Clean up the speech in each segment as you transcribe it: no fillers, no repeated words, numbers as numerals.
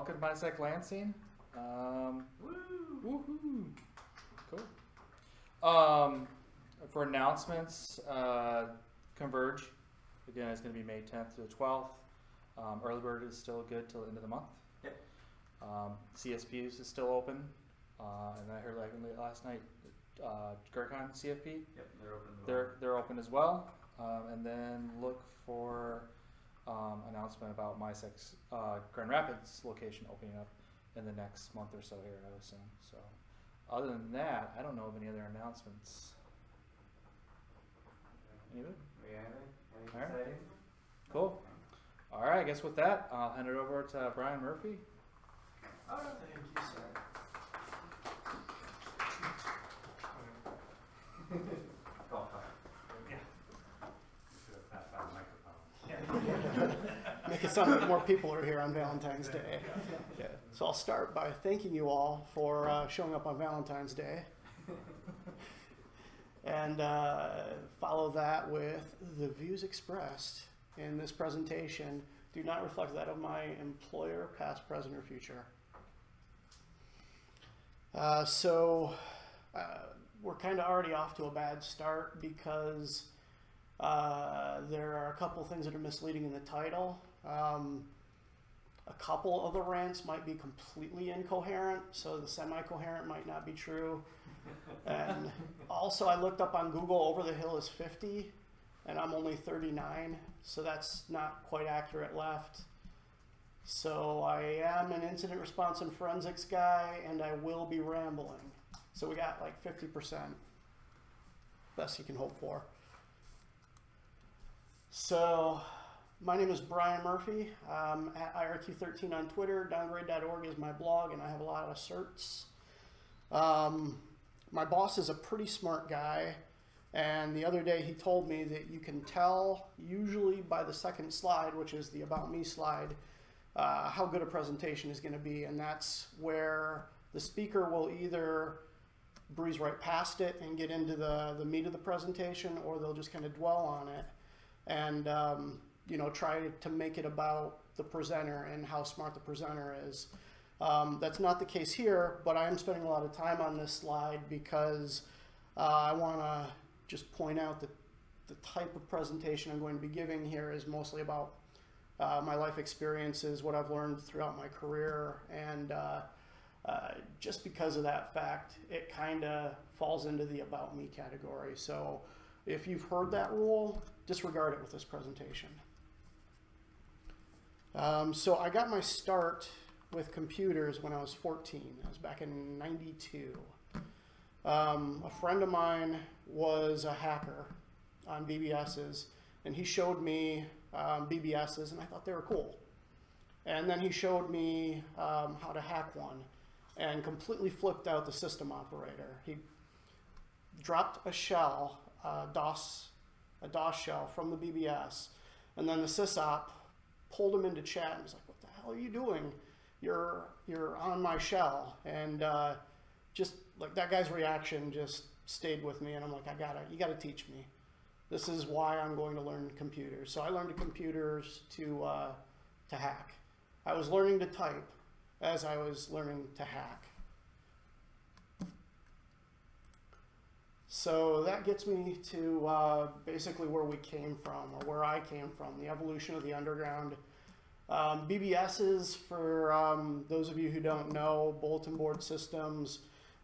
welcome to misec Lansing. Woohoo! Cool. For announcements, Converge, again, is going to be May 10th to the 12th. Early bird is still good till the end of the month. Yep. CSPs is still open. And I heard like last night, Gurkhan CFP. Yep, they're open. They're open as well. And then look for announcement about misec's Grand Rapids location opening up in the next month or so here, I would assume. So, other than that, I don't know of any other announcements. Anybody? Anything All right. exciting? Cool. All right, I guess with that, I'll hand it over to Bryan Murphy. Oh, thank you, sir. Golf clap. Yeah. You should have passed out a microphone. Make it sound like more people are here on Valentine's Day. Yeah. So I'll start by thanking you all for showing up on Valentine's Day. And follow that with the views expressed in this presentation do not reflect that of my employer, past, present, or future. We're kind of already off to a bad start because there are a couple things that are misleading in the title. A couple of the rants might be completely incoherent, so the semi-coherent might not be true. And also I looked up on Google, over the hill is 50, and I'm only 39, so that's not quite accurate left. So I am an incident response and forensics guy, and I will be rambling. So we got like 50%, best you can hope for. So my name is Bryan Murphy. I'm at IRQ13 on Twitter. Downgrade.org is my blog, and I have a lot of certs. My boss is a pretty smart guy, and the other day he told me that you can tell, usually by the second slide, which is the About Me slide, how good a presentation is going to be, and that's where the speaker will either breeze right past it and get into the meat of the presentation, or they'll just kind of dwell on it and you know, try to make it about the presenter and how smart the presenter is. That's not the case here, but I am spending a lot of time on this slide because I want to just point out that the type of presentation I'm going to be giving here is mostly about my life experiences, what I've learned throughout my career, and just because of that fact, it kind of falls into the About Me category. So if you've heard that rule, disregard it with this presentation. So I got my start with computers when I was 14. That was back in '92. A friend of mine was a hacker on BBSs, and he showed me BBSs, and I thought they were cool. And then he showed me how to hack one, and completely flipped out the system operator. He dropped a shell, a DOS shell from the BBS, and then the sysop pulled him into chat and was like, "What the hell are you doing? You're on my shell." And just like that guy's reaction just stayed with me, and I'm like, you gotta teach me. This is why I'm going to learn computers. So I learned computers to hack. I was learning to type as I was learning to hack. So that gets me to basically where we came from, or where I came from, the evolution of the underground. BBSs, for those of you who don't know, bulletin board systems.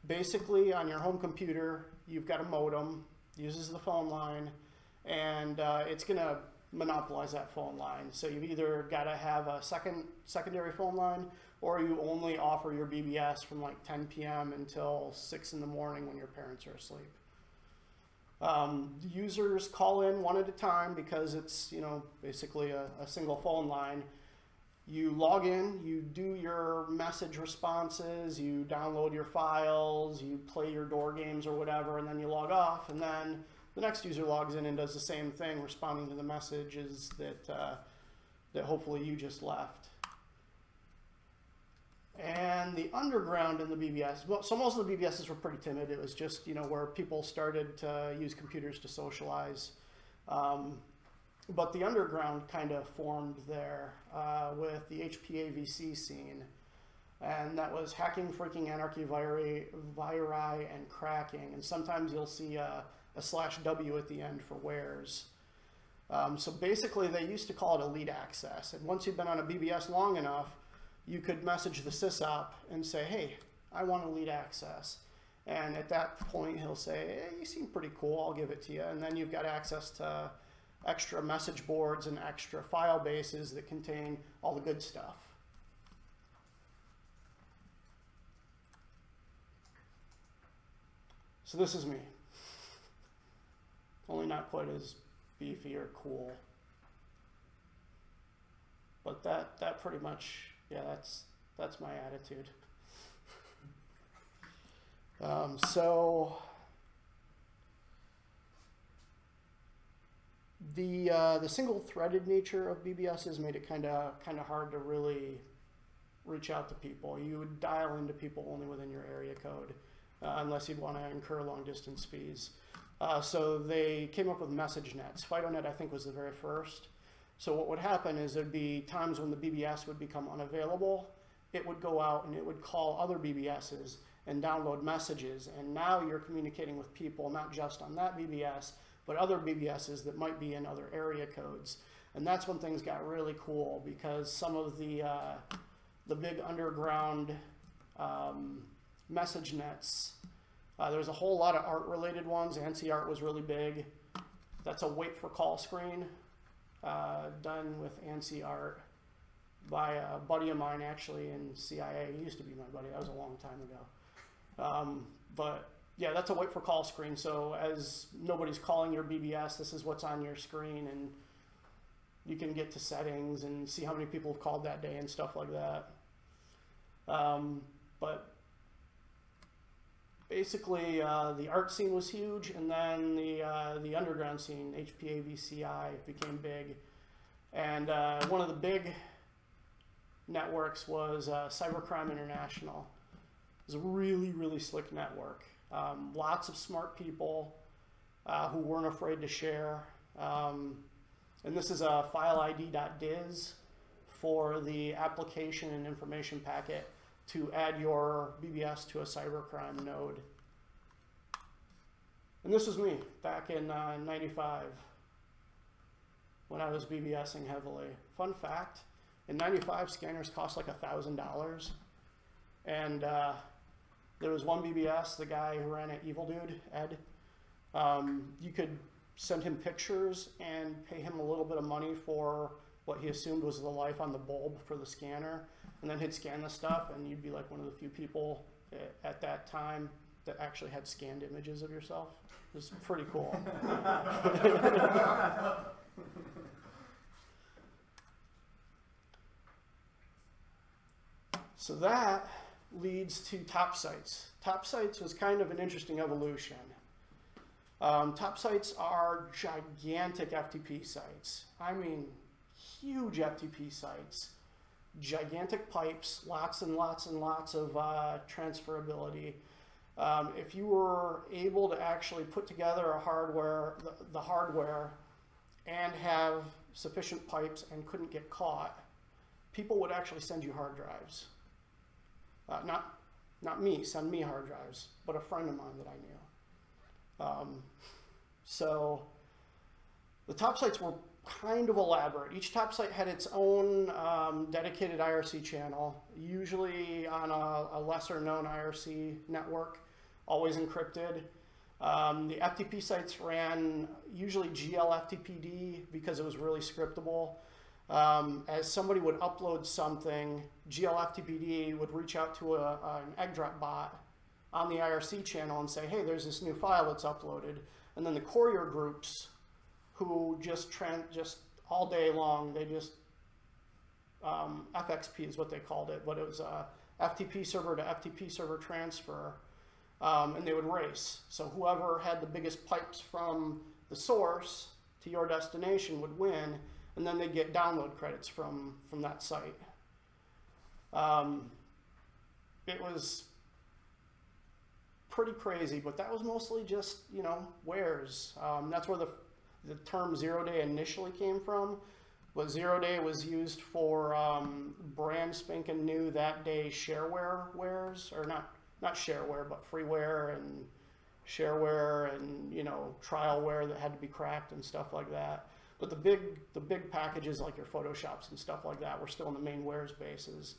Basically, on your home computer, you've got a modem, uses the phone line, and it's going to monopolize that phone line. So you've either got to have a secondary phone line, or you only offer your BBS from like 10 p.m. until 6 in the morning when your parents are asleep. Users call in one at a time because it's, you know, basically a single phone line. You log in, you do your message responses, you download your files, you play your door games or whatever, and then you log off, and then the next user logs in and does the same thing, responding to the messages that hopefully you just left. And the underground in the BBS, well, so most of the BBSs were pretty timid. It was just, you know, where people started to use computers to socialize. But the underground kind of formed there with the HPAVC scene. And that was hacking, freaking, anarchy, viri, and cracking. And sometimes you'll see a /W at the end for wares. So basically, they used to call it elite access. And once you've been on a BBS long enough, you could message the sysop and say, hey, I want elite access. And at that point, he'll say, hey, you seem pretty cool, I'll give it to you. And then you've got access to extra message boards and extra file bases that contain all the good stuff. So this is me. Only not quite as beefy or cool. But that pretty much, yeah, that's my attitude. So the single-threaded nature of BBS has made it kind of hard to really reach out to people. You would dial into people only within your area code, unless you'd want to incur long-distance fees. So they came up with message nets. FidoNet, I think, was the very first. So what would happen is there'd be times when the BBS would become unavailable. It would go out and it would call other BBSs and download messages. And now you're communicating with people, not just on that BBS, but other BBSs that might be in other area codes. And that's when things got really cool, because some of the big underground message nets, there's a whole lot of art-related ones. ANSI art was really big. That's a wait for call screen done with ANSI art by a buddy of mine, actually, in CIA. He used to be my buddy. That was a long time ago. But yeah, that's a wait for call screen. So as nobody's calling your BBS, this is what's on your screen, and you can get to settings and see how many people have called that day and stuff like that. But basically, the art scene was huge, and then the underground scene, HPAVCI, became big. And one of the big networks was Cybercrime International. It was a really, really slick network. Lots of smart people who weren't afraid to share. And this is a fileid.diz for the application and information packet to add your BBS to a cybercrime node. And this was me back in 95 when I was BBSing heavily. Fun fact, in 95 scanners cost like $1,000. And there was one BBS, the guy who ran it, Evil Dude, Ed. You could send him pictures and pay him a little bit of money for what he assumed was the life on the bulb for the scanner. And then he'd scan the stuff, and you'd be like one of the few people at that time that actually had scanned images of yourself. It was pretty cool. So that leads to top sites. Top sites was kind of an interesting evolution. Top sites are gigantic FTP sites. I mean, huge FTP sites. Gigantic pipes, lots and lots and lots of transferability. If you were able to actually put together a hardware, the hardware, and have sufficient pipes and couldn't get caught, people would actually send you hard drives. Not me, send me hard drives, but a friend of mine that I knew. So the top sites were kind of elaborate. Each top site had its own dedicated IRC channel, usually on a lesser known IRC network, always encrypted. The FTP sites ran usually GLFTPD because it was really scriptable. As somebody would upload something, GLFTPD would reach out to an egg drop bot on the IRC channel and say, hey, there's this new file that's uploaded. And then the courier groups, who just all day long, they just, FXP is what they called it, but it was a FTP server to FTP server transfer, and they would race. So whoever had the biggest pipes from the source to your destination would win, and then they'd get download credits from that site. It was pretty crazy, but that was mostly just, wares. That's where the term 0-day initially came from, But 0 day was used for brand spanking new that day shareware wares, or not shareware, but freeware and shareware and, you know, trialware that had to be cracked and stuff like that. But the big packages like your Photoshops and stuff like that were still in the main wares bases.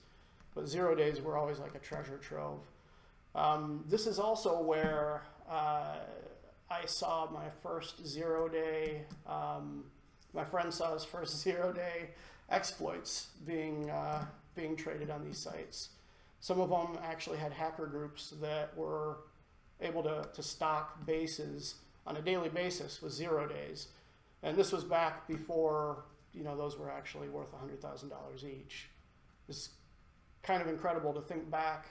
But 0 days were always like a treasure trove. This is also where I saw my first 0 day, my friend saw his first 0 day exploits being traded on these sites. Some of them actually had hacker groups that were able to stock bases on a daily basis with 0 days. And this was back before, you know, those were actually worth $100,000 each. It's kind of incredible to think back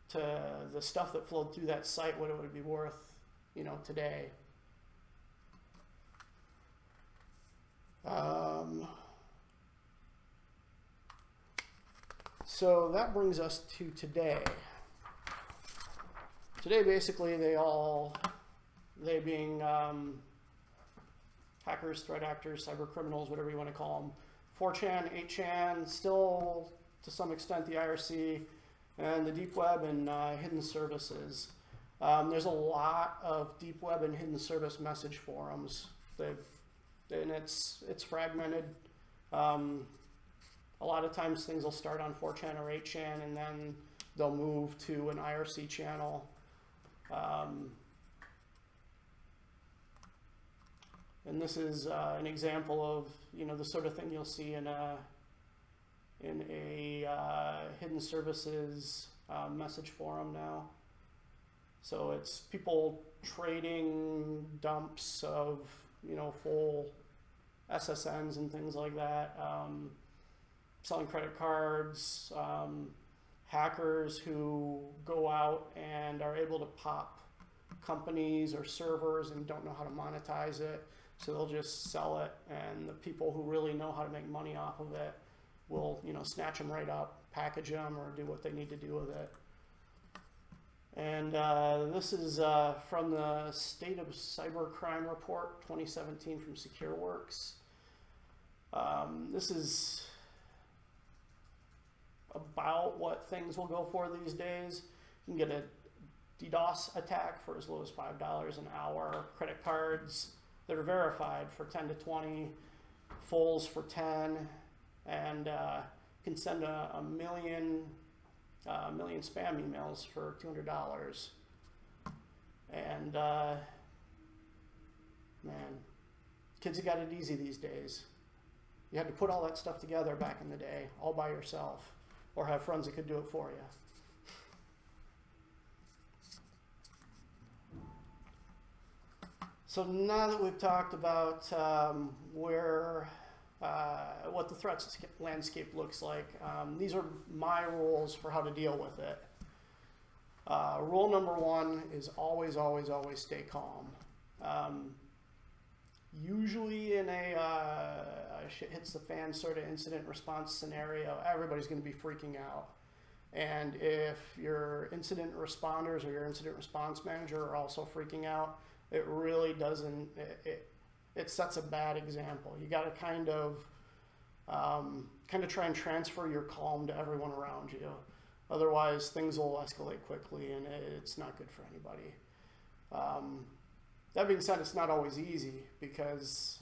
to the stuff that flowed through that site, what it would be worth, you know, today. So that brings us to today. Today, basically, they being hackers, threat actors, cyber criminals, whatever you want to call them, 4chan, 8chan, still to some extent the IRC, and the deep web and hidden services. There's a lot of deep web and hidden service message forums. And it's fragmented. A lot of times things will start on 4chan or 8chan and then they'll move to an IRC channel. And this is an example of, you know, the sort of thing you'll see in a hidden services message forum now. So it's people trading dumps of, you know, full SSNs and things like that, selling credit cards, hackers who go out and are able to pop companies or servers and don't know how to monetize it, so they'll just sell it, and the people who really know how to make money off of it will, you know, snatch them right up, package them, or do what they need to do with it. And this is from the State of Cybercrime Report 2017 from SecureWorks. This is about what things will go for these days. You can get a DDoS attack for as low as $5 an hour, credit cards that are verified for 10 to 20, fulls for 10, and can send a million spam emails for $200. And man, kids have got it easy these days. You had to put all that stuff together back in the day, all by yourself, or have friends that could do it for you. So now that we've talked about what the threat landscape looks like, these are my rules for how to deal with it. Rule number one is always, always, always stay calm. Usually in a shit hits the fan sort of incident response scenario, everybody's going to be freaking out. And if your incident responders or your incident response manager are also freaking out, it really doesn't, it sets a bad example. You got to kind of try and transfer your calm to everyone around you. Otherwise, things will escalate quickly, and it's not good for anybody. That being said, it's not always easy, because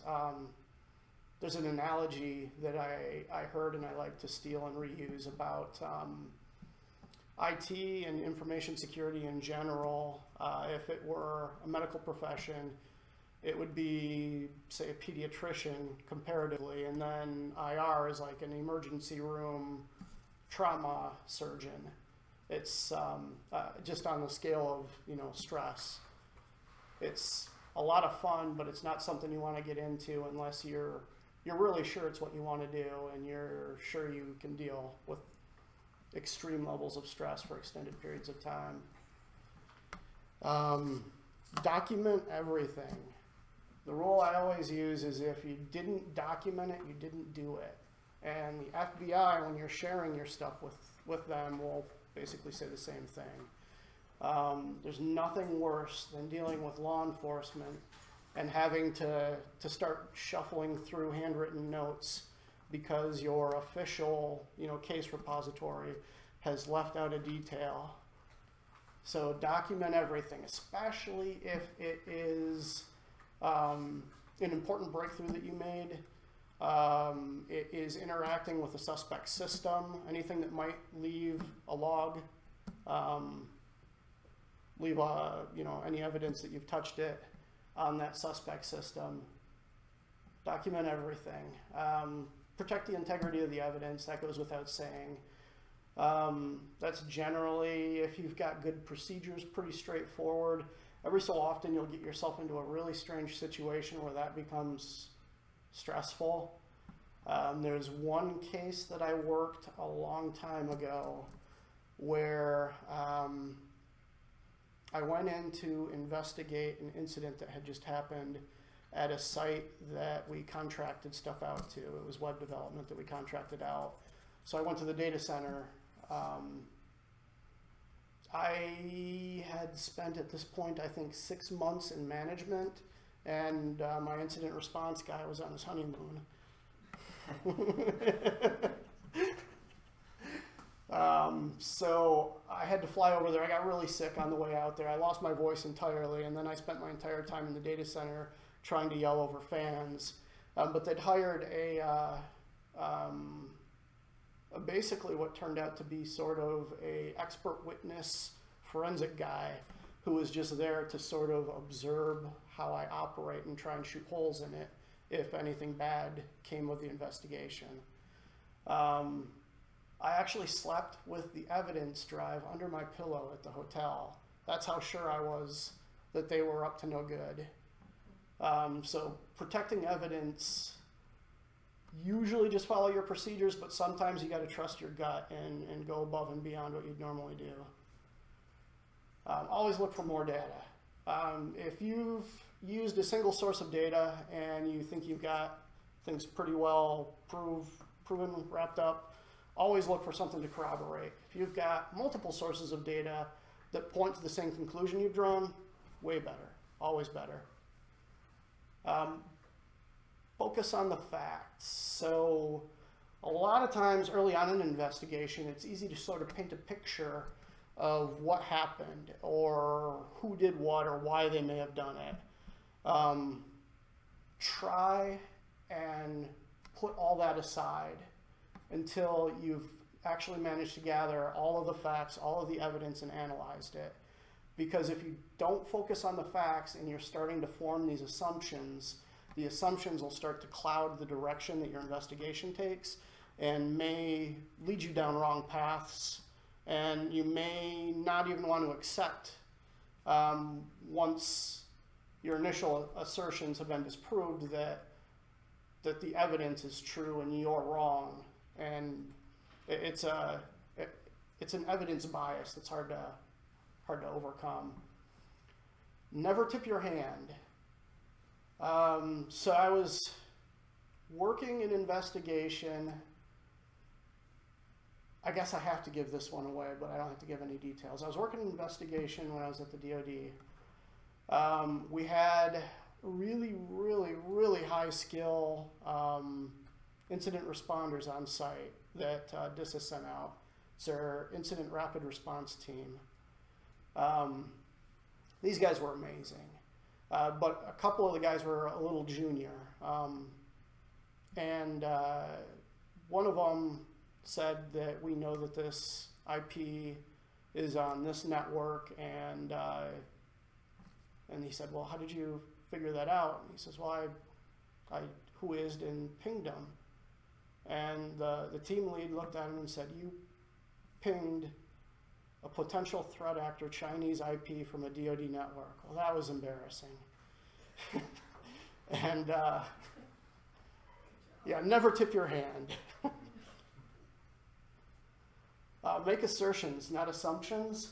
there's an analogy that I heard and I like to steal and reuse about IT and information security in general. If it were a medical profession, it would be, say, a pediatrician comparatively, and then IR is like an emergency room trauma surgeon. It's just on the scale of, you know, stress. It's a lot of fun, but it's not something you want to get into unless you're really sure it's what you want to do and you're sure you can deal with extreme levels of stress for extended periods of time. Document everything. The rule I always use is if you didn't document it, you didn't do it. And the FBI, when you're sharing your stuff with them, will basically say the same thing. There's nothing worse than dealing with law enforcement and having to start shuffling through handwritten notes because your official, case repository has left out a detail. So document everything, especially if it is an important breakthrough that you made. It is interacting with the suspect system, anything that might leave a log, leave any evidence that you've touched it on that suspect system. Document everything. Protect the integrity of the evidence, that goes without saying. That's generally, if you've got good procedures, pretty straightforward. Every so often you'll get yourself into a really strange situation where that becomes stressful. There's one case that I worked a long time ago where I went in to investigate an incident that had just happened at a site that we contracted stuff out to. It was web development that we contracted out. So I went to the data center. I had spent at this point, I think, 6 months in management, and my incident response guy was on his honeymoon. So I had to fly over there. I got really sick on the way out there. I lost my voice entirely, and then I spent my entire time in the data center trying to yell over fans. But they'd hired basically what turned out to be sort of a expert witness forensic guy who was just there to sort of observe how I operate and try and shoot holes in it if anything bad came of the investigation. I actually slept with the evidence drive under my pillow at the hotel. That's how sure I was that they were up to no good. So protecting evidence, usually just follow your procedures, but sometimes you got to trust your gut and go above and beyond what you'd normally do. Always look for more data. If you've used a single source of data and you think you've got things pretty well proven, wrapped up, always look for something to corroborate. If you've got multiple sources of data that point to the same conclusion you've drawn, way better, always better. Focus on the facts. So a lot of times early on in an investigation, it's easy to sort of paint a picture of what happened or who did what or why they may have done it. Try and put all that aside until you've actually managed to gather all of the facts, all of the evidence, and analyzed it. Because if you don't focus on the facts and you're starting to form these assumptions, the assumptions will start to cloud the direction that your investigation takes and may lead you down wrong paths, and you may not even want to accept once your initial assertions have been disproved that the evidence is true and you're wrong. And it's an evidence bias that's hard to overcome. Never tip your hand. So I was working an investigation. I guess I have to give this one away, but I don't have to give any details. I was working an investigation when I was at the DoD. We had really, really, really high skill incident responders on site that DISA sent out. It's our Incident Rapid Response Team. These guys were amazing, but a couple of the guys were a little junior. And one of them said that we know that this IP is on this network, and he said, well, how did you figure that out? And he says, well, I whoised and pinged them. And the team lead looked at him and said, you pinged a potential threat actor Chinese IP from a DoD network. Well, that was embarrassing. And yeah, never tip your hand. Make assertions, not assumptions.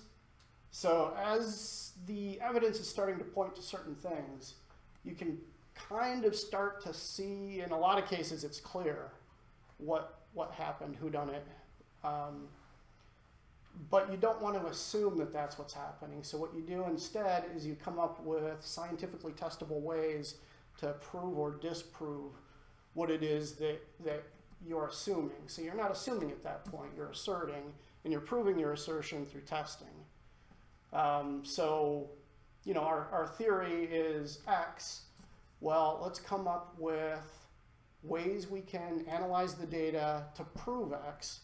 So as the evidence is starting to point to certain things, you can kind of start to see, in a lot of cases it's clear what happened, who done it. But you don't want to assume that that's what's happening. So what you do instead is you come up with scientifically testable ways to prove or disprove what it is that you're assuming. So you're not assuming at that point, you're asserting, and you're proving your assertion through testing. So, you know, our theory is X. Well, let's come up with ways we can analyze the data to prove X,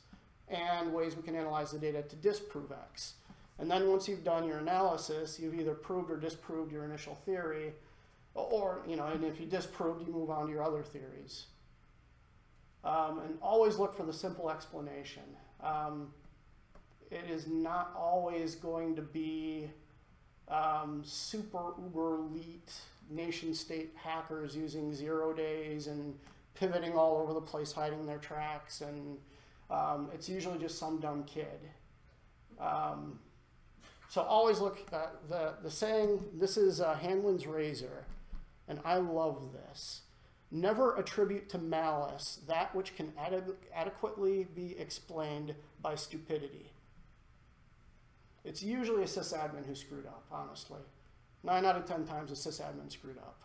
and ways we can analyze the data to disprove X. And then once you've done your analysis, you've either proved or disproved your initial theory, or, you know, and if you disproved, you move on to your other theories. And always look for the simple explanation. It is not always going to be super uber elite nation state hackers using 0 days and pivoting all over the place, hiding their tracks, and it's usually just some dumb kid. So always look at the saying, this is Hanlon's razor, and I love this. Never attribute to malice that which can adequately be explained by stupidity. It's usually a sysadmin who screwed up, honestly. 9 out of 10 times a sysadmin screwed up.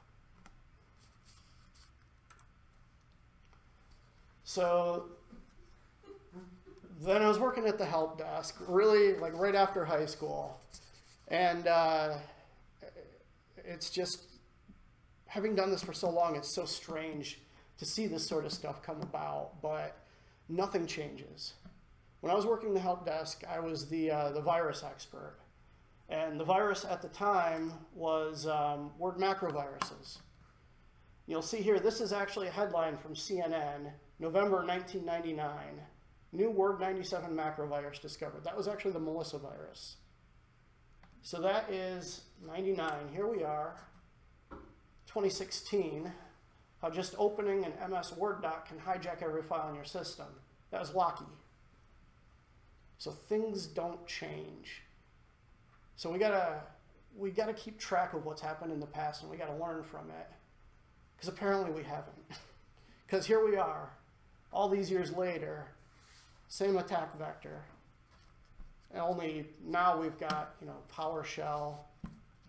So then I was working at the help desk, really like right after high school. And it's just, having done this for so long, it's so strange to see this sort of stuff come about, but nothing changes. When I was working the help desk, I was the virus expert. And the virus at the time was word macroviruses. You'll see here, this is actually a headline from CNN, November 1999. New Word 97 macrovirus discovered. That was actually the Melissa virus. So that is 99. Here we are, 2016. How just opening an MS Word doc can hijack every file in your system. That was Locky. So things don't change. So we gotta keep track of what's happened in the past, and we gotta learn from it. Because apparently we haven't. Because here we are, all these years later, same attack vector. And only now we've got, you know, PowerShell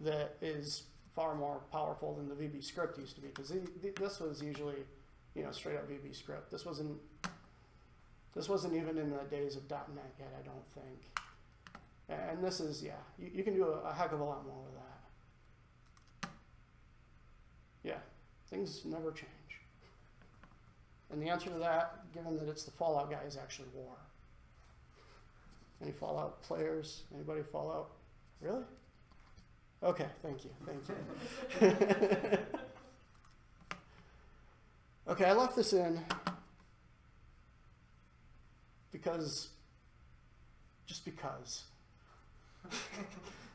that is far more powerful than the VBScript used to be. Because this was usually, you know, straight up VBScript. This wasn't even in the days of .NET yet, I don't think. And this is, yeah, you can do a heck of a lot more with that. Yeah, things never change. And the answer to that, given that it's the Fallout guy, is actually war. Any Fallout players? Anybody Fallout? Really? Okay, thank you, thank you. Okay, I left this in because, just because.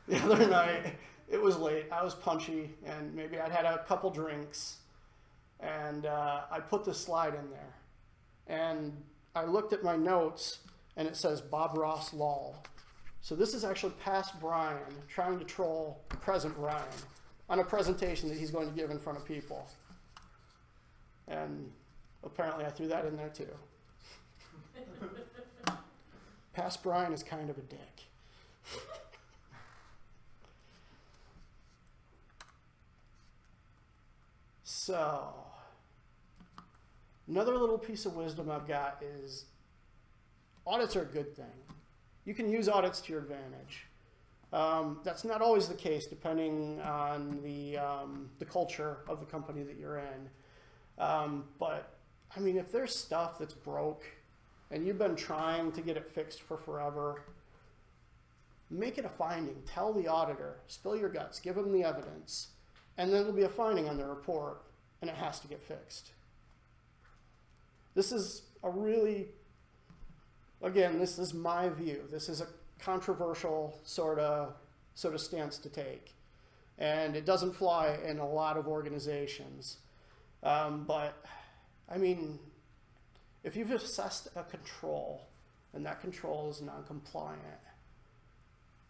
The other night, it was late, I was punchy, and maybe I'd had a couple drinks, and I put this slide in there. And I looked at my notes, and it says Bob Ross lol. So this is actually past Bryan trying to troll present Bryan on a presentation that he's going to give in front of people. And apparently I threw that in there too. Past Bryan is kind of a dick. So, another little piece of wisdom I've got is audits are a good thing. You can use audits to your advantage. That's not always the case depending on the culture of the company that you're in. But, I mean, if there's stuff that's broke and you've been trying to get it fixed for forever, make it a finding. Tell the auditor, spill your guts, give them the evidence, and then it'll be a finding on the report, and it has to get fixed. This is a really, again, this is my view. This is a controversial sort of stance to take, and it doesn't fly in a lot of organizations. But I mean, if you've assessed a control and that control is non-compliant,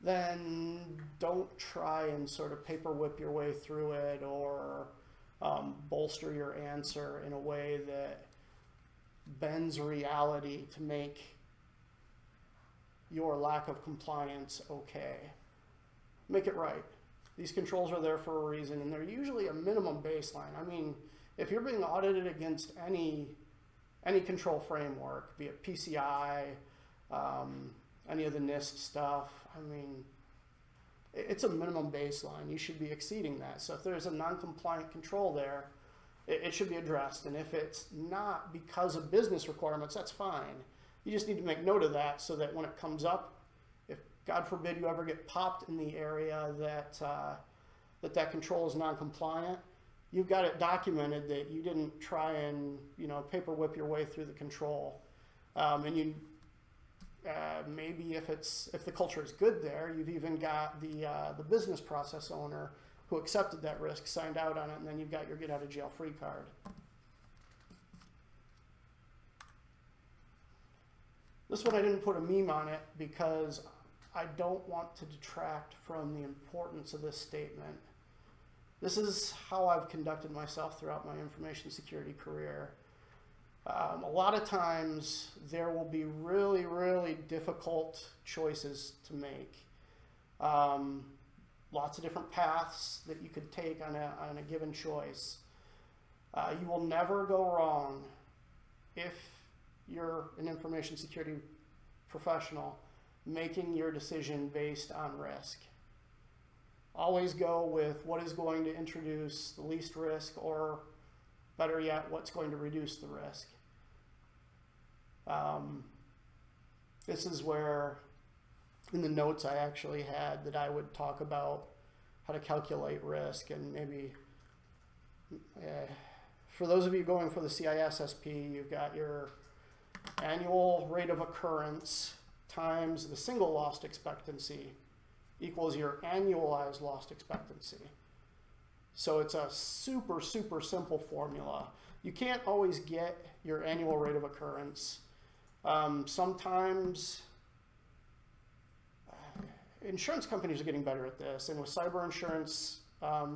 then don't try and sort of paper whip your way through it or bolster your answer in a way that bends reality to make your lack of compliance okay. Make it right. These controls are there for a reason, and they're usually a minimum baseline. I mean, if you're being audited against any any control framework, be it PCI, any of the NIST stuff. I mean, it's a minimum baseline. You should be exceeding that. So if there's a non-compliant control there, it should be addressed. And if it's not because of business requirements, that's fine. You just need to make note of that so that when it comes up, if God forbid you ever get popped in the area that that control is non-compliant, you've got it documented that you didn't try and paper whip your way through the control, and you maybe if the culture is good there, you've even got the business process owner who accepted that risk, signed out on it, and then you've got your get out of jail free card. This one I didn't put a meme on it because I don't want to detract from the importance of this statement. This is how I've conducted myself throughout my information security career. A lot of times there will be really, really difficult choices to make. Lots of different paths that you could take on a given choice. You will never go wrong if you're an information security professional making your decision based on risk. Always go with what is going to introduce the least risk, or better yet, what's going to reduce the risk. This is where in the notes I actually had that I would talk about how to calculate risk, and maybe for those of you going for the CISSP, you've got your annual rate of occurrence times the single lost expectancy equals your annualized lost expectancy. So it's a super, super simple formula. You can't always get your annual rate of occurrence. Sometimes insurance companies are getting better at this, and with cyber insurance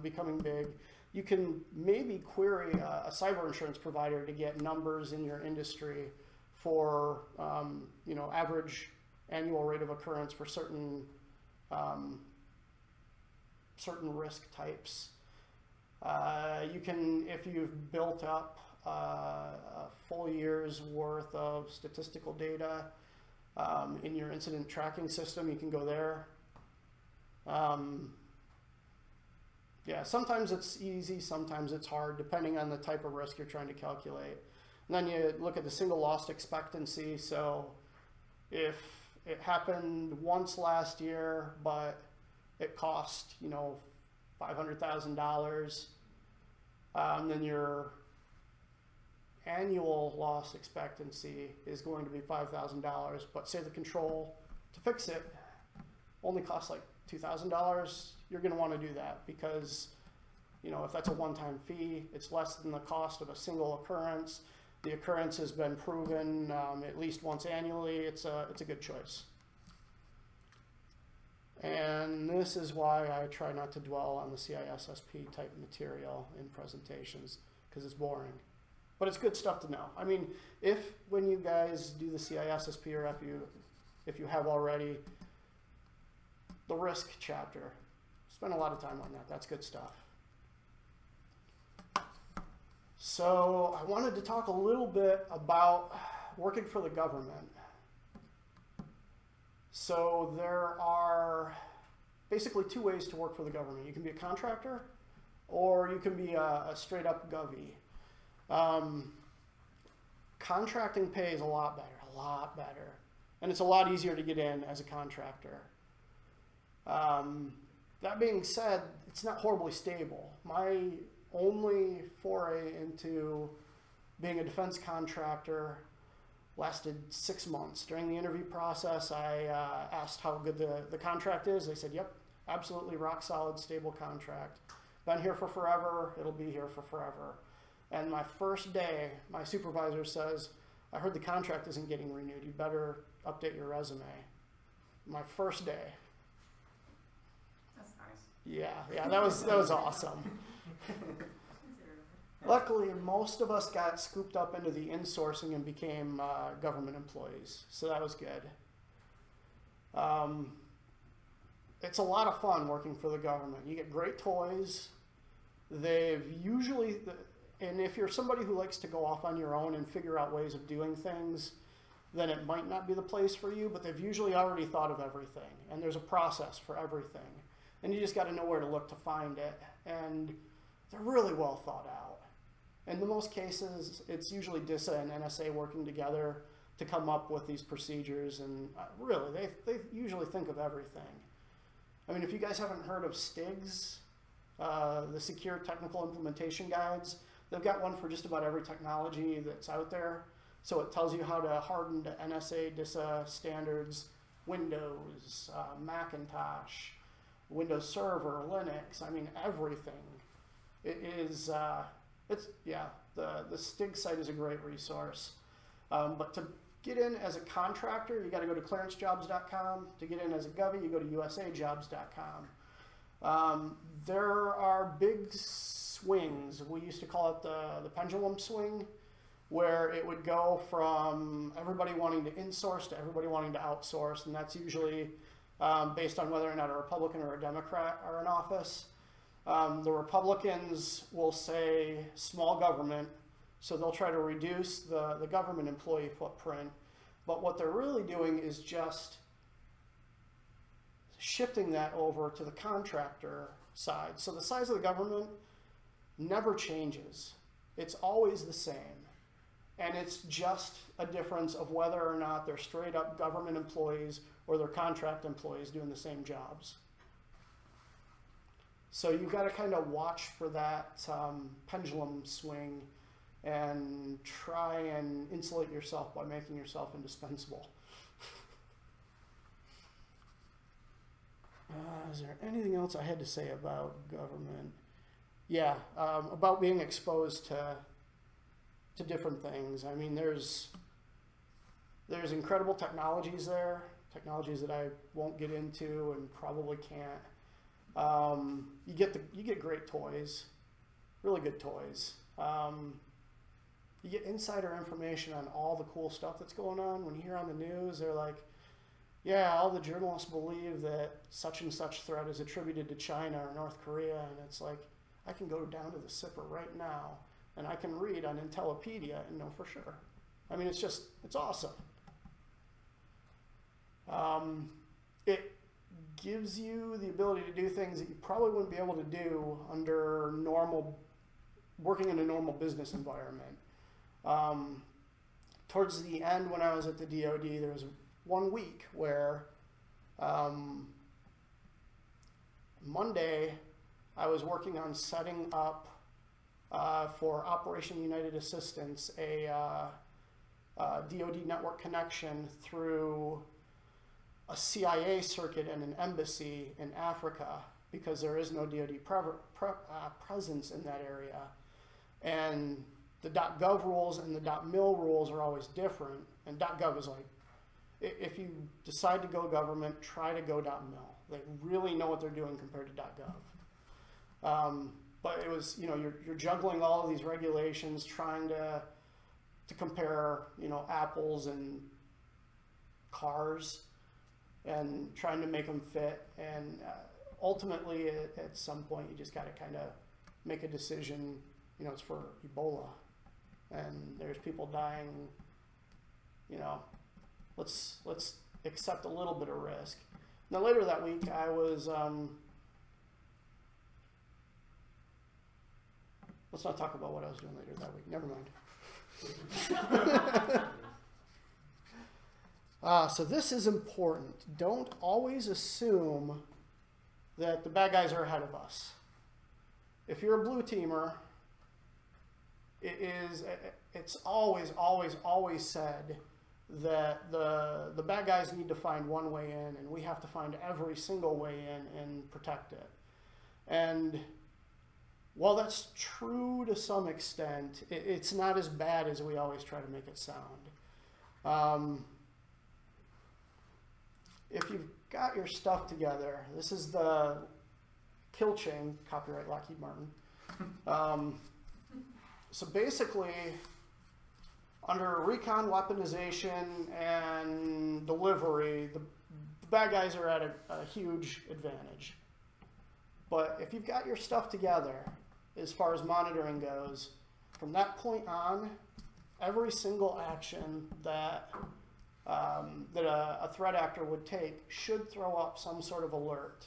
becoming big, you can maybe query a cyber insurance provider to get numbers in your industry for average annual rate of occurrence for certain risk types. You can, if you've built up a full year's worth of statistical data in your incident tracking system, you can go there. Yeah, sometimes it's easy, sometimes it's hard, depending on the type of risk you're trying to calculate. And then you look at the single lost expectancy. So if it happened once last year, but it cost, $500,000, then your annual loss expectancy is going to be $5,000. But say the control to fix it only costs like $2,000, you're going to want to do that because, if that's a one-time fee, it's less than the cost of a single occurrence. The occurrence has been proven at least once annually. It's a good choice. And this is why I try not to dwell on the CISSP type material in presentations, because it's boring. But it's good stuff to know. I mean, when you guys do the CISSP, or if you have already, the risk chapter, spend a lot of time on that. That's good stuff. So I wanted to talk a little bit about working for the government. So there are basically two ways to work for the government. You can be a contractor, or you can be a straight up govie. Contracting pays a lot better. And it's a lot easier to get in as a contractor. That being said, it's not horribly stable. My only foray into being a defense contractor lasted 6 months. During the interview process, I asked how good the contract is. They said, yep, absolutely rock solid, stable contract. Been here for forever, it'll be here for forever. And my first day, my supervisor says, I heard the contract isn't getting renewed. You better update your resume. My first day. That's nice. Yeah, that was awesome. Luckily, most of us got scooped up into the insourcing and became government employees, so that was good. It's a lot of fun working for the government. You get great toys. They've usually, And if you're somebody who likes to go off on your own and figure out ways of doing things, then it might not be the place for you, but they've usually already thought of everything, and there's a process for everything. And you just got to know where to look to find it, and they're really well thought out. In the most cases, it's usually DISA and NSA working together to come up with these procedures, and really, they usually think of everything. I mean, if you guys haven't heard of STIGs, the Secure Technical Implementation Guides, they've got one for just about every technology that's out there. So it tells you how to harden to NSA, DISA standards, Windows, Macintosh, Windows Server, Linux, I mean, everything. It is, the STIG site is a great resource. But to get in as a contractor, you got to go to clearancejobs.com. To get in as a govie, you go to usajobs.com. There are big swings. We used to call it the pendulum swing, where it would go from everybody wanting to insource to everybody wanting to outsource, and that's usually based on whether or not a Republican or a Democrat are in office. The Republicans will say small government, so they'll try to reduce the government employee footprint, but what they're really doing is just shifting that over to the contractor side. So the size of the government never changes. It's always the same. And it's just a difference of whether or not they're straight up government employees or they're contract employees doing the same jobs. So you've got to kind of watch for that pendulum swing and try and insulate yourself by making yourself indispensable. Is there anything else I had to say about government? Yeah, about being exposed to different things. I mean, there's incredible technologies there, technologies that I won't get into and probably can't. You get great toys, really good toys. You get insider information on all the cool stuff that's going on. When you hear on the news, they're like, yeah, all the journalists believe that such and such threat is attributed to China or North Korea, and it's like, I can go down to the SIPR right now and I can read on Intellipedia and know for sure. I mean, it's awesome. It gives you the ability to do things that you probably wouldn't be able to do under working in a normal business environment. Towards the end, when I was at the DoD, there was 1 week where Monday I was working on setting up for Operation United Assistance, a DoD network connection through a CIA circuit and an embassy in Africa, because there is no DoD presence in that area. And the .gov rules and the .mil rules are always different. And .gov is like, if you decide to go government, try to go .mil. They really know what they're doing compared to .gov. But it was, you're juggling all of these regulations, trying to compare, apples and cars and trying to make them fit. And ultimately, at some point, you just got to kind of make a decision. It's for Ebola, and there's people dying. Let's accept a little bit of risk. Now later that week, I was. Let's not talk about what I was doing later that week. Never mind. So this is important. Don't always assume that the bad guys are ahead of us. If you're a blue teamer, it's always said that the bad guys need to find one way in, and we have to find every single way in and protect it. And while that's true to some extent, it's not as bad as we always try to make it sound. If you've got your stuff together, this is the kill chain, copyright Lockheed Martin. So basically, under recon, weaponization, and delivery, the bad guys are at a huge advantage. But if you've got your stuff together, as far as monitoring goes, from that point on, every single action that a threat actor would take should throw up some sort of alert.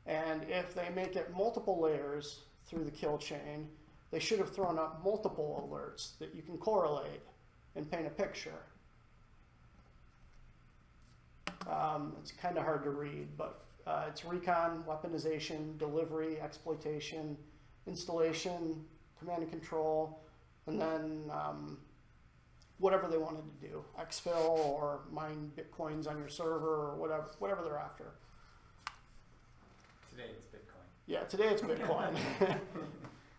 And if they make it multiple layers through the kill chain, they should have thrown up multiple alerts that you can correlate and paint a picture. It's kind of hard to read, but it's recon, weaponization, delivery, exploitation, installation, command and control, and then whatever they wanted to do, exfil or mine bitcoins on your server or whatever they're after. Today it's Bitcoin. Yeah, today it's Bitcoin.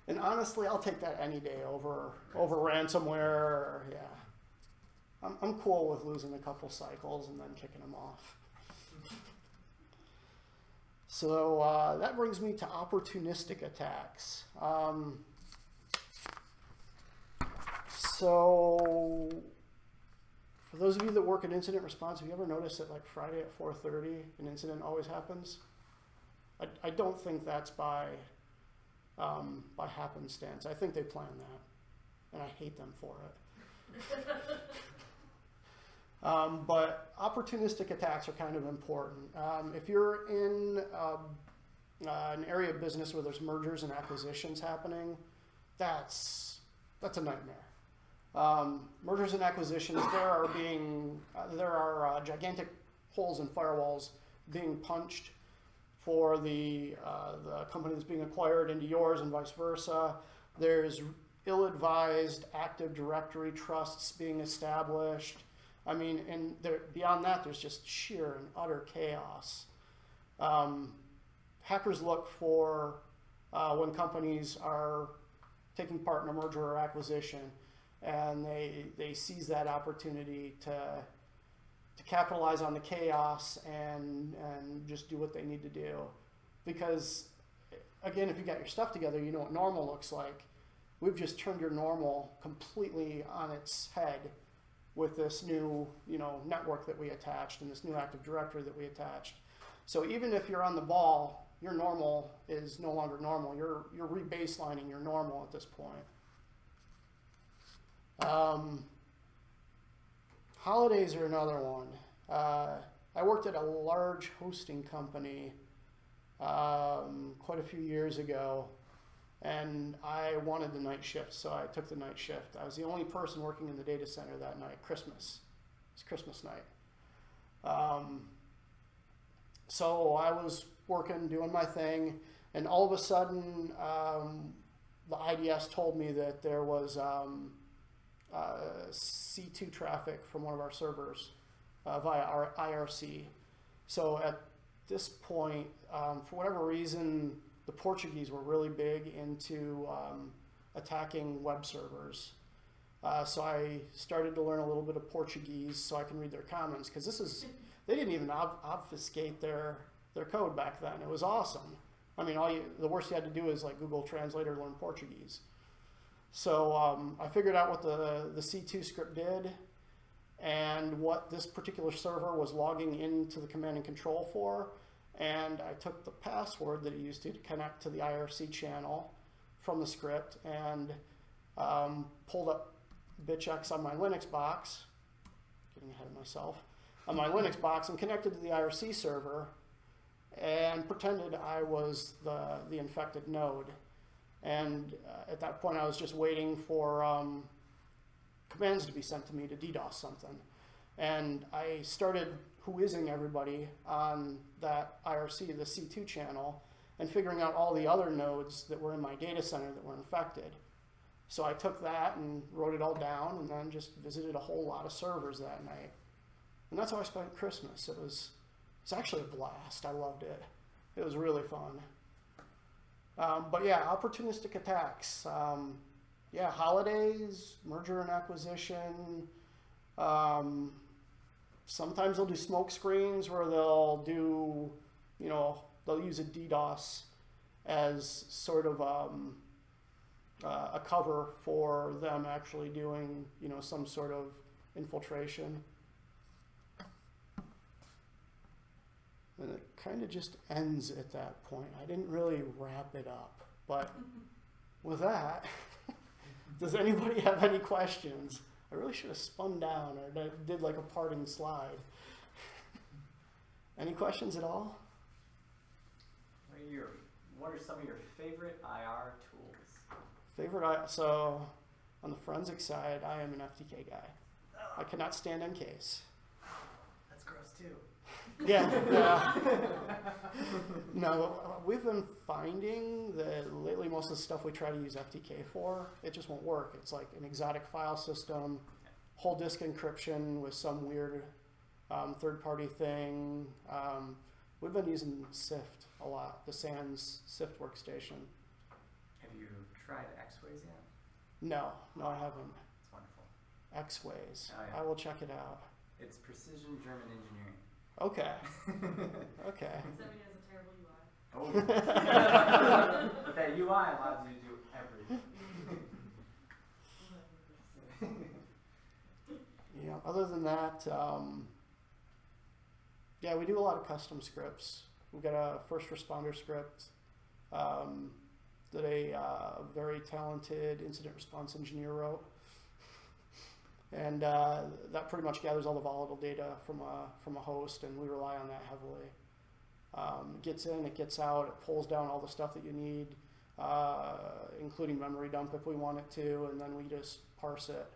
And honestly, I'll take that any day over ransomware. Or, yeah, I'm cool with losing a couple cycles and then kicking them off. So that brings me to opportunistic attacks. So for those of you that work in incident response, have you ever noticed that like Friday at 4:30 an incident always happens? I don't think that's by happenstance. I think they plan that, and I hate them for it. But opportunistic attacks are kind of important. If you're in an area of business where there's mergers and acquisitions happening, that's a nightmare. Mergers and acquisitions, there are gigantic holes in firewalls being punched for the company that's being acquired into yours and vice versa. There's ill-advised Active Directory trusts being established. I mean, and beyond that, there's just sheer and utter chaos. Hackers look for when companies are taking part in a merger or acquisition, and they seize that opportunity to capitalize on the chaos and just do what they need to do. Because, again, if you got your stuff together, you know what normal looks like. We've just turned your normal completely on its head with this new, network that we attached and this new Active Directory that we attached. So even if you're on the ball, your normal is no longer normal. You're re-baselining your normal at this point. Holidays are another one. I worked at a large hosting company quite a few years ago, and I wanted the night shift, so I took the night shift. I was the only person working in the data center that night, Christmas. It's Christmas night. So I was working, doing my thing, and all of a sudden, the IDS told me that there was C2 traffic from one of our servers via our IRC. So at this point, for whatever reason, the Portuguese were really big into attacking web servers. So I started to learn a little bit of Portuguese so I can read their comments, because they didn't even obfuscate their code back then. It was awesome. I mean, the worst you had to do is like Google Translate or learn Portuguese. So I figured out what the C2 script did and what this particular server was logging into the command and control for. And I took the password that it used to connect to the IRC channel from the script and pulled up bitchx on my Linux box, getting ahead of myself, on my Linux box, and connected to the IRC server and pretended I was the infected node. And at that point, I was just waiting for commands to be sent to me to DDoS something. And I started whoising everybody on that IRC, the C2 channel, and figuring out all the other nodes that were in my data center that were infected. So I took that and wrote it all down and then just visited a whole lot of servers that night. And that's how I spent Christmas. It's actually a blast. I loved it. It was really fun. But yeah, opportunistic attacks. Yeah, holidays, merger and acquisition. Sometimes they'll do smoke screens where they'll do, they'll use a DDoS as sort of a cover for them actually doing, some sort of infiltration. And it kind of just ends at that point. I didn't really wrap it up. But with that, Does anybody have any questions? I really should have spun down or did like a parting slide. Any questions at all? What are some of your favorite IR tools? So on the forensic side, I am an FTK guy. I cannot stand NKs. That's gross too. Yeah. No, we've been finding that lately most of the stuff we try to use FTK for, it just won't work. It's like an exotic file system, whole disk encryption with some weird third-party thing. We've been using SIFT a lot, the SANS SIFT workstation. Have you tried X-Ways yet? No, I haven't. It's wonderful. X-Ways. Oh, yeah. I will check it out. It's precision German engineering. Okay. Okay. Except he has a terrible UI. Oh. But that UI allows you to do everything. Yeah, other than that, yeah, we do a lot of custom scripts. We've got a first responder script that a very talented incident response engineer wrote. And that pretty much gathers all the volatile data from a host, and we rely on that heavily. It gets in, it gets out, it pulls down all the stuff that you need, including memory dump if we want it to, and then we just parse it.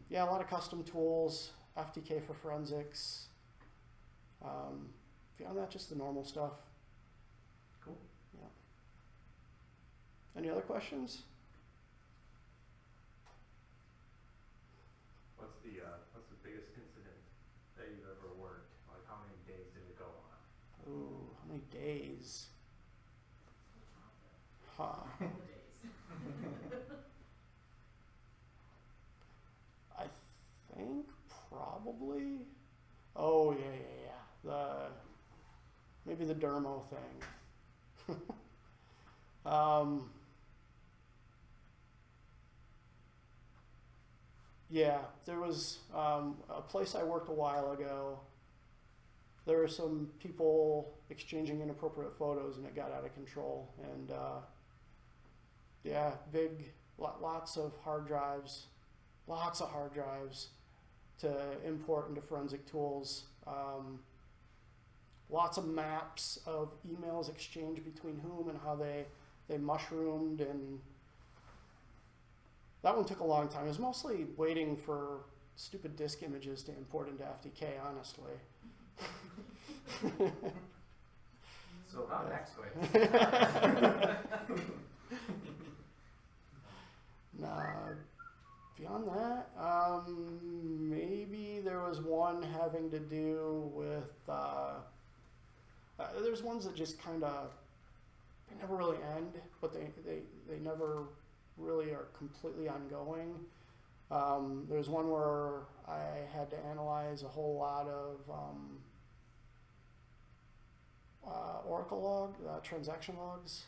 Yeah, a lot of custom tools, FTK for forensics. Beyond that, just the normal stuff. Cool. Yeah. Any other questions? What's the biggest incident that you've ever worked? Like, how many days did it go on? Ooh, how many days? Huh. The days. I think probably. Oh yeah. Maybe the dermo thing. Yeah, there was a place I worked a while ago. There were some people exchanging inappropriate photos, and it got out of control. And yeah, lots of hard drives to import into forensic tools. Lots of maps of emails exchanged between whom and how they mushroomed, and that one took a long time. It was mostly waiting for stupid disk images to import into FTK, honestly. So about X-Ways. Nah, beyond that, maybe there was one having to do with, there's ones that just kind of, they never really end, but they never really are completely ongoing. There's one where I had to analyze a whole lot of Oracle transaction logs,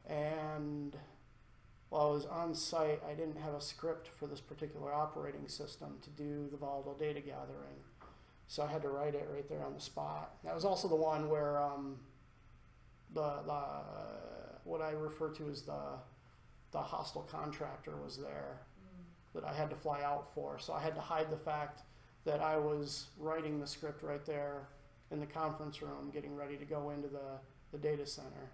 and while I was on site, I didn't have a script for this particular operating system to do the volatile data gathering, so I had to write it right there on the spot. That was also the one where what I refer to as the hostile contractor was there that I had to fly out for, so I had to hide the fact that I was writing the script right there in the conference room, getting ready to go into the data center.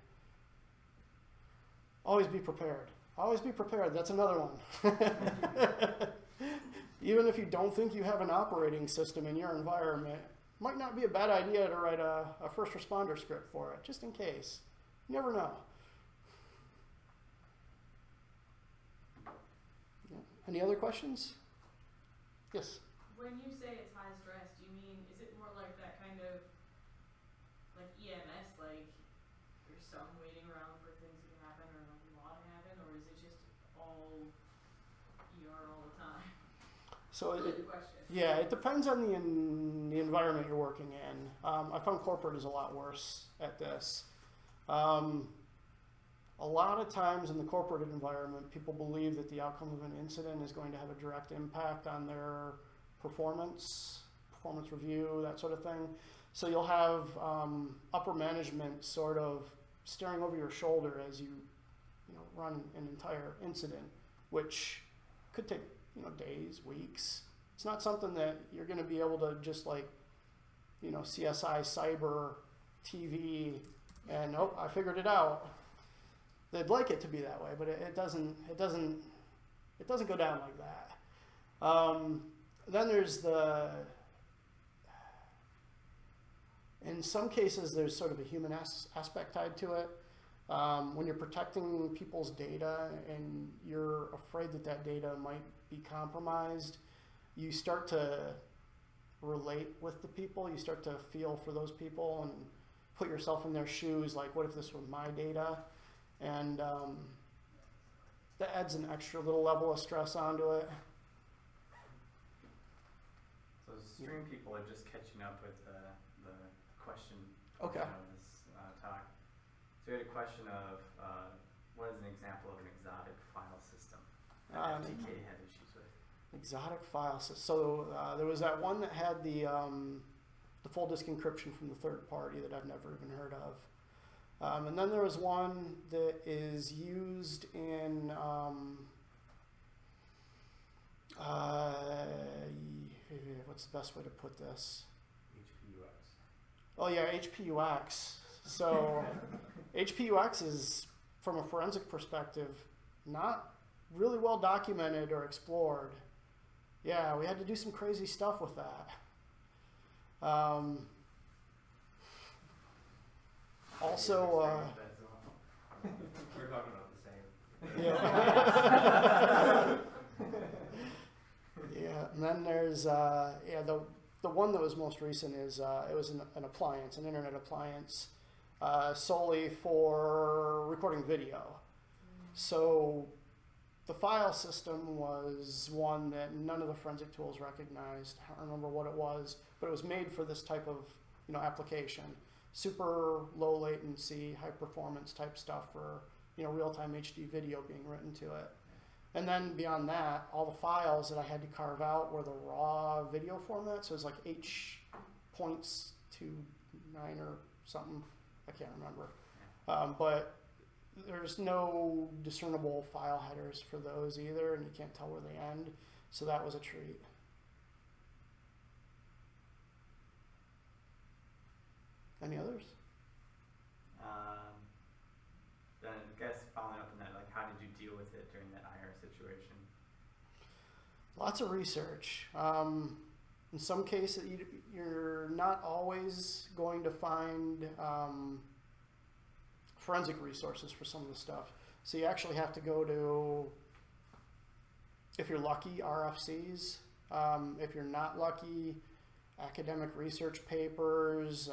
Always be prepared. Always be prepared. That's another one. Even if you don't think you have an operating system in your environment, might not be a bad idea to write a first responder script for it, just in case. You never know. Yeah. Any other questions? Yes? When you say it's high stress, do you mean, is it more like that kind of, like EMS, like there's some waiting around for things to happen or like law to happen, or is it just all ER all the time? So Good question. yeah, it depends on the environment you're working in. I found corporate is a lot worse at this. A lot of times in the corporate environment, people believe that the outcome of an incident is going to have a direct impact on their performance review, that sort of thing. So you'll have upper management sort of staring over your shoulder as you run an entire incident, which could take, days, weeks. It's not something that you're going to be able to just like, CSI Cyber TV and, oh, I figured it out. They'd like it to be that way, but it doesn't go down like that. Then there's in some cases, there's sort of a human aspect tied to it. When you're protecting people's data and you're afraid that data might be compromised, you start to relate with the people. You start to feel for those people and put yourself in their shoes, like, what if this were my data? And that adds an extra little level of stress onto it. So stream people are just catching up with the question Okay. of this talk. So we had a question of what is an example of an exotic file system that FTK had issues with? Exotic file system. So there was that one that had the full disk encryption from the third party that I've never even heard of. And then there was one that is used in what's the best way to put this? HPUX. Oh yeah, HPUX. So HPUX is, from a forensic perspective, not really well documented or explored. Yeah, we had to do some crazy stuff with that. Also, We're talking about the same. yeah. Yeah, and then there's the one that was most recent is it was an appliance, an internet appliance, solely for recording video. So the file system was one that none of the forensic tools recognized. I don't remember what it was, but it was made for this type of application. Super low latency, high performance type stuff for real-time HD video being written to it. And then beyond that, all the files that I had to carve out were the raw video format. So it's like H.29 or something. I can't remember. But there's no discernible file headers for those either, and you can't tell where they end. So that was a treat. Any others? Then I guess following up on that, like, how did you deal with it during that IR situation? Lots of research. In some cases, you're not always going to find forensic resources for some of the stuff. So you actually have to go to, if you're lucky, RFCs. If you're not lucky, academic research papers,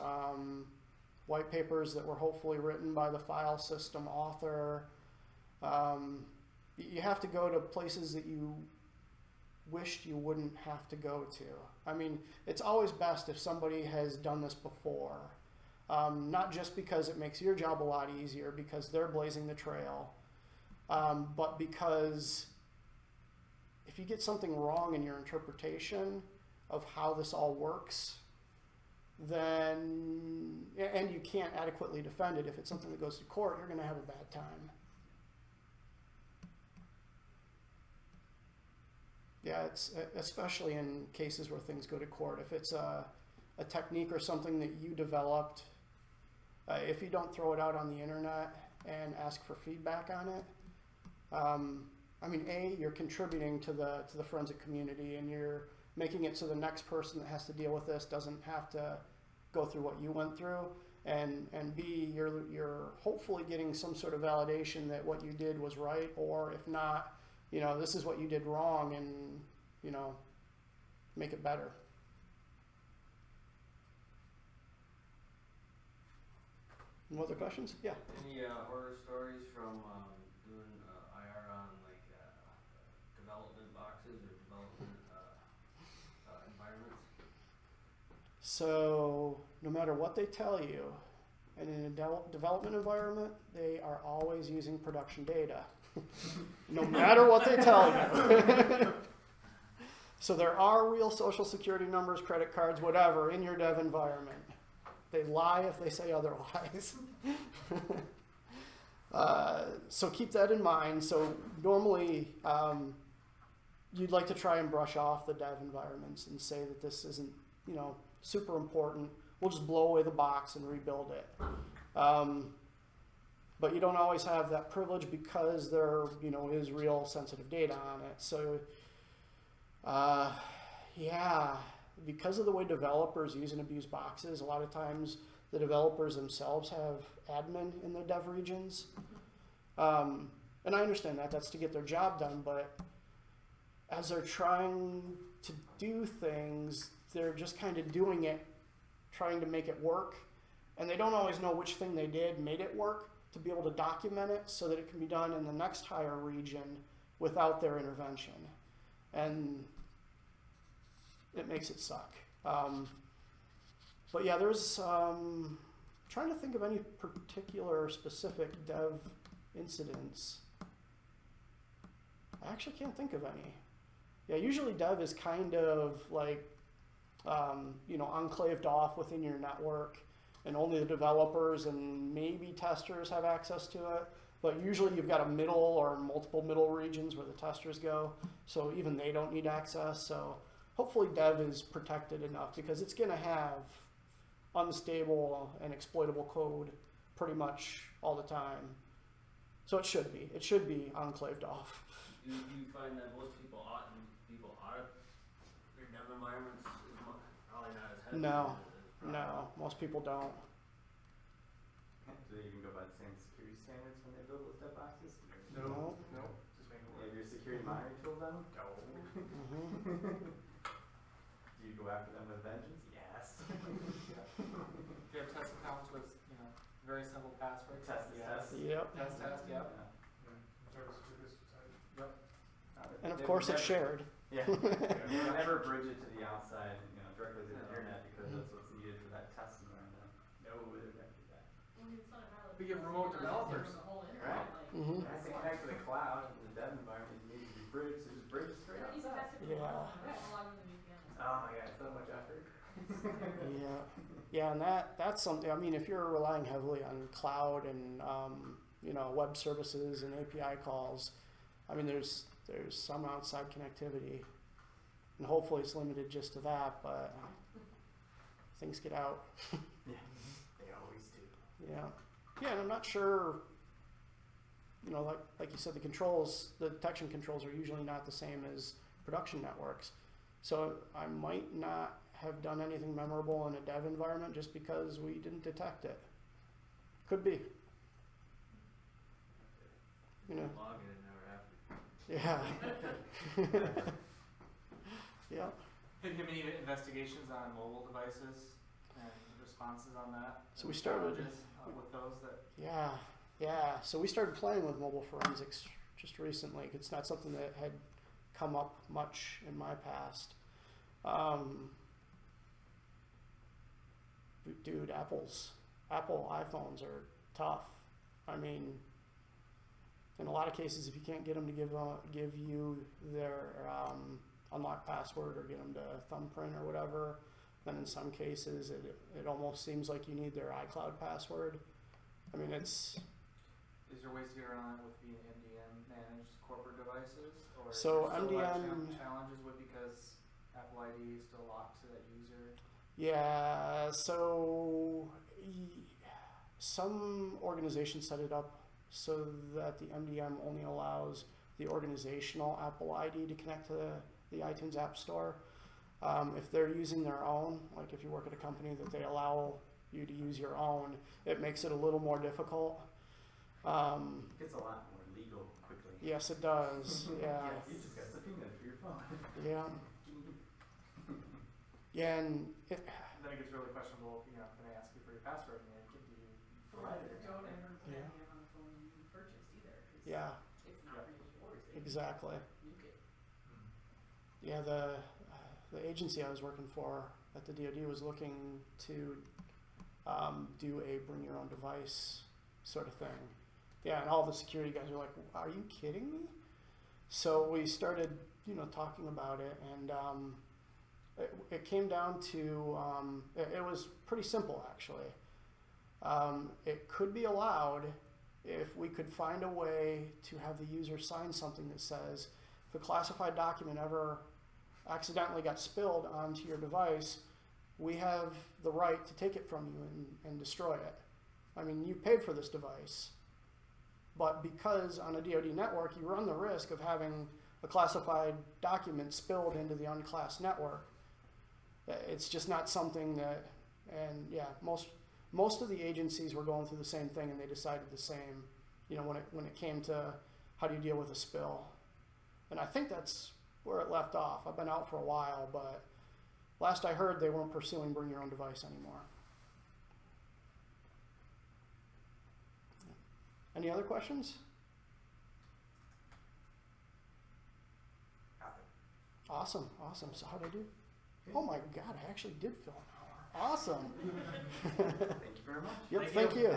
white papers that were hopefully written by the file system author. You have to go to places that you wished you wouldn't have to go to. I mean, it's always best if somebody has done this before. Not just because it makes your job a lot easier because they're blazing the trail, but because if you get something wrong in your interpretation of how this all works, then, and you can't adequately defend it, if it's something that goes to court, you're going to have a bad time. Yeah, it's especially in cases where things go to court. If it's a technique or something that you developed, if you don't throw it out on the internet and ask for feedback on it, I mean, A, you're contributing to the forensic community, and you're making it so the next person that has to deal with this doesn't have to go through what you went through, and B, you're hopefully getting some sort of validation that what you did was right, or if not, this is what you did wrong, and make it better. Any other questions? Yeah. Any horror stories from doing IR on like development boxes or development environments? So no matter what they tell you, and in a development environment, they are always using production data. No matter what they tell you. So there are real social security numbers, credit cards, whatever, in your dev environment. They lie if they say otherwise. So keep that in mind. So normally you'd like to try and brush off the dev environments and say that this isn't, you know, super important. We'll just blow away the box and rebuild it. But you don't always have that privilege because there, you know, is real sensitive data on it. So yeah, because of the way developers use and abuse boxes, a lot of times the developers themselves have admin in the dev regions. And I understand that, that's to get their job done, but as they're trying to do things, they're just kind of doing it, trying to make it work. And they don't always know which thing they did made it work to be able to document it so that it can be done in the next higher region without their intervention. And it makes it suck. But yeah, there's, trying to think of any particular specific dev incidents. I actually can't think of any. Yeah, usually dev is kind of like, you know, enclaved off within your network, and only the developers and maybe testers have access to it. But usually you've got a middle or multiple middle regions where the testers go, so even they don't need access. So hopefully dev is protected enough, because it's going to have unstable and exploitable code pretty much all the time. So it should be enclaved off. Do you find that most people audit their dev environments? Is probably not as heavy. No, most people don't. Do they even go by the same security standards when they build those dev boxes? No. Just make it You work. have your security monitoring tools on them? No. Do you go after them with vengeance? Yes. Do you have test accounts with, you know, very simple passwords? Test is test. Yep. Test, yep. Yeah. Yep. And of course it's shared. Yeah. You never bridge it to the outside, you know, directly to the internet, because that's what's needed for that test environment. No, they're gonna do that. Well, it's not a valid. But you have remote developers. The whole internet, Right. like, Mhm. It has to connect to the cloud, and the dev environment needs to be bridged, so just bridge it straight you can outside. test it for Yeah. a while, and log in the VPN. Oh my god, so much effort. Yeah, and that's something. I mean, if you're relying heavily on cloud and you know, web services and API calls, I mean, there's some outside connectivity, and hopefully it's limited just to that. But things get out. Yeah, they always do. Yeah, and I'm not sure. You know, like you said, the detection controls are usually not the same as production networks. So I might not have done anything memorable in a dev environment just because we didn't detect it. Could be. You know. Log it, it never happened. Yeah. Yeah. Have you any investigations on mobile devices and responses on that? So we started- Challenges, with those that. Yeah. So we started playing with mobile forensics just recently. It's not something that had come up much in my past. Dude, Apple iPhones are tough. I mean, in a lot of cases, if you can't get them to give you their unlock password or get them to thumbprint or whatever, then in some cases it almost seems like you need their iCloud password. I mean, Is there ways to get around that with being MDM managed corporate devices? Or So is there still a lot of MDM challenges with, because Apple ID is still locked to that user? Yeah, so some organizations set it up so that the MDM only allows the organizational Apple ID to connect to the iTunes App Store. If they're using their own, like if you work at a company that they allow you to use your own, it makes it a little more difficult. It gets a lot more legal quickly. Yes, it does. Yeah. You just got subpoena for your phone. Yeah. Yeah, and Then it gets really questionable, you know, can I ask you for your password, and do you provide it? Don't ever put Yeah. MDM on the phone you purchased either, 'cause yeah, it's not really yours. They exactly. nuke it. Yeah, the agency I was working for at the DoD was looking to do a bring your own device sort of thing. Yeah, and all the security guys were like, "Are you kidding me?" So we started, you know, talking about it, and it came down to it was pretty simple actually. It could be allowed if we could find a way to have the user sign something that says, if a classified document ever accidentally got spilled onto your device, we have the right to take it from you and destroy it. I mean, you paid for this device, but because on a DoD network, you run the risk of having a classified document spilled into the unclassed network. It's just not something that, and yeah, most of the agencies were going through the same thing, and they decided the same, you know, when it came to how do you deal with a spill. And I think that's where it left off. I've been out for a while, but last I heard, they weren't pursuing bring your own device anymore. Any other questions? Awesome, awesome. So how did I do? Oh my God, I actually did fill an hour. Awesome. Thank you very much. Yep, thank you.